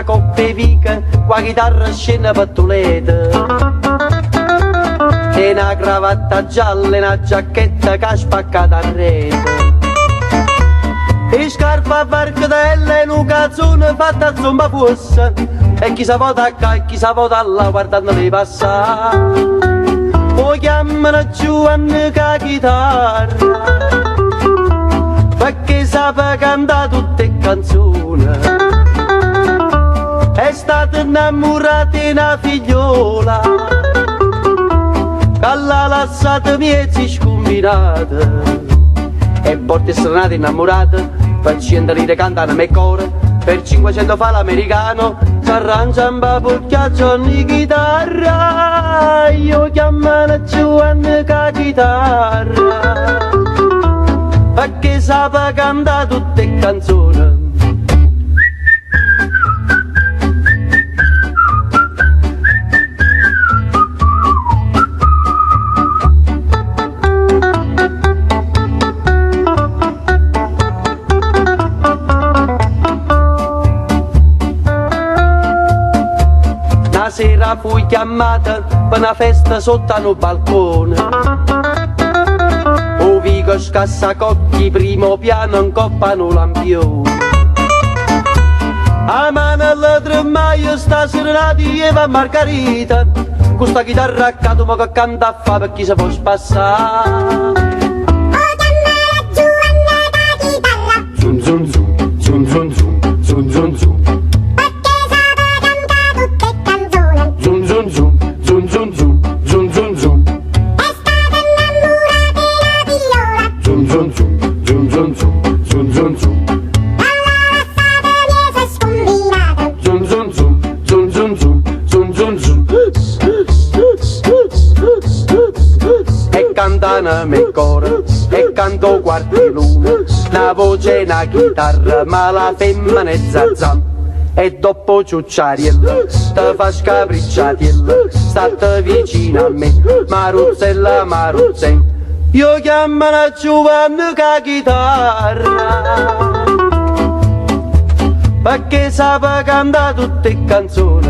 una coppia vica, qua chitarra scena pattuleta. E una cravatta gialla e una giacchetta che ha spaccato a rete. E scarpa a varcatelle e un cazzone fatta a zomba fuossa. E chi sa vota qua e chi sa vota là guardandoli passare. O chiamano Giovanni con la chitarra, perché sape cantare tutte le canzoni. È stata innamorata di una figliola che l'ha lasciata miezzi scombinata. E porte stranate innamorate per 100 lire cantano me cuore, per 500 fa l'americano si arrangia un papucchiaggio di chitarra. Io chiamano Giovanni con la chitarra, perché sape cantare tutte le canzoni. Una sera fui chiamata per una festa sotto al balcone. O vico scassacocchi, primo piano in coppano lampione. A mano alla tremaia sta serenati Eva Margarita, con sta chitarra a cato ma che canta a fa per chi se può spassare. Zum zum zum, zum zum zum, zum zum zum. Perché sape cantare tutte le canzoni. Zum zum zum, zum zum zum, zum zum zum. È stata innamorata di una figliola Zum zum zum, zum zum zum, zum zum zum. che l'ha lasciata miezza scombinata. Zum zum zum, zum zum zum, zum zum zum. E cantano me cuore, e canto quarti luna. Una voce e una chitarra, ma la femmina è zazzam. E dopo ciucciariella, te fa scapricciatiella, state vicino a me, Maruzzella, Maruzzella. Io chiamo la Giovanni con la chitarra, perché sape cantare tutte le canzoni.